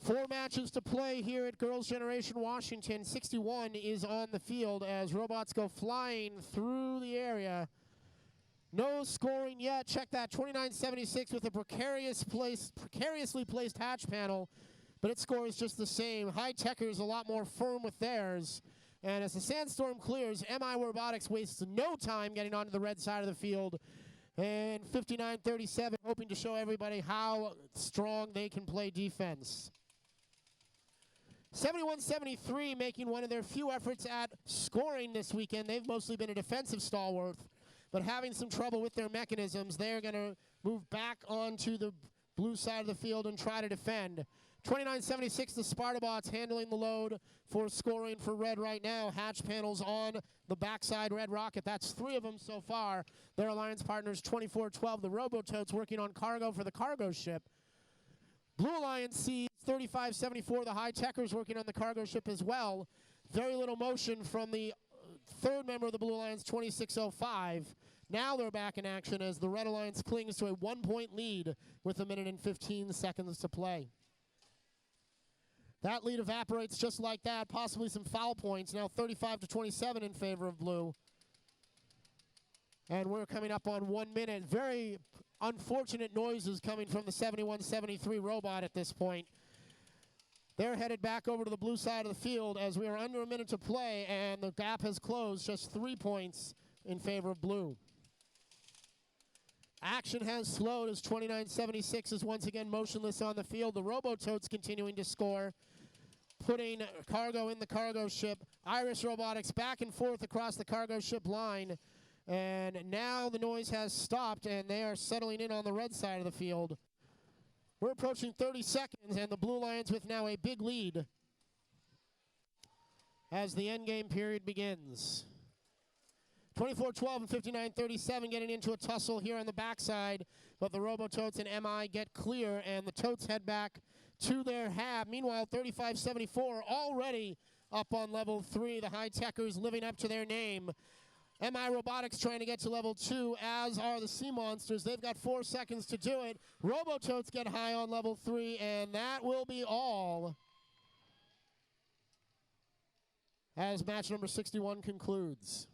4 matches to play here at Girls Generation Washington. 61 is on the field as robots go flying through the area. No scoring yet. Check that, 29-76 with a precariously placed hatch panel, but it scores just the same. High Techers a lot more firm with theirs. And as the sandstorm clears, MI Robotics wastes no time getting onto the red side of the field. And 59-37, hoping to show everybody how strong they can play defense. 71-73, making one of their few efforts at scoring this weekend. They've mostly been a defensive stalwart, but having some trouble with their mechanisms. They're going to move back onto the blue side of the field and try to defend. 29-76, the Spartabots handling the load for scoring for Red right now. Hatch panels on the backside Red Rocket. That's 3 of them so far. Their alliance partners 24-12. The Robototes working on cargo for the cargo ship. Blue Alliance sees 35-74. The High Techers working on the cargo ship as well. Very little motion from the third member of the Blue Alliance, 26-05. Now they're back in action as the Red Alliance clings to a 1-point lead with 1 minute and 15 seconds to play. That lead evaporates just like that, possibly some foul points. Now 35-27 in favor of Blue. And we're coming up on 1 minute. Very unfortunate noises coming from the 71-73 robot at this point. They're headed back over to the blue side of the field as we are under 1 minute to play, and the gap has closed just 3 points in favor of Blue. Action has slowed as 29-76 is once again motionless on the field. The Robototes continuing to score, putting cargo in the cargo ship. Iris Robotics back and forth across the cargo ship line. And now the noise has stopped, and they are settling in on the red side of the field. We're approaching 30 seconds, and the Blue Lions with now a big lead as the endgame period begins. 24-12 and 59-37 getting into a tussle here on the backside, but the Robototes and MI get clear, and the Totes head back to their hab. Meanwhile, 35-74 already up on level 3. The High Techers living up to their name. MI Robotics trying to get to level 2, as are the Sea Monsters. They've got 4 seconds to do it. Robototes get high on level 3, and that will be all as match number 61 concludes.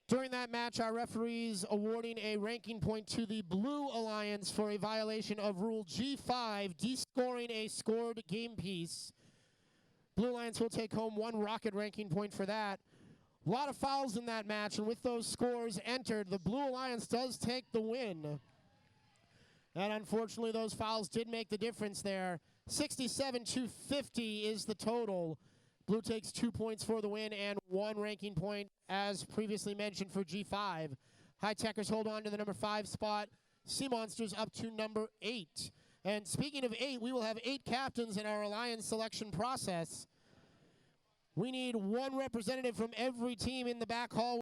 During that match, our referees awarding a ranking point to the Blue Alliance for a violation of Rule G5, descoring a scored game piece. Blue Alliance will take home 1 rocket ranking point for that. A lot of fouls in that match, and with those scores entered, the Blue Alliance does take the win. And unfortunately, those fouls did make the difference there. 67-50 is the total. Blue takes 2 points for the win and 1 ranking point, as previously mentioned, for G5. High Techers hold on to the number 5 spot. Sea Monsters up to number 8. And speaking of 8, we will have 8 captains in our alliance selection process. We need 1 representative from every team in the back hall.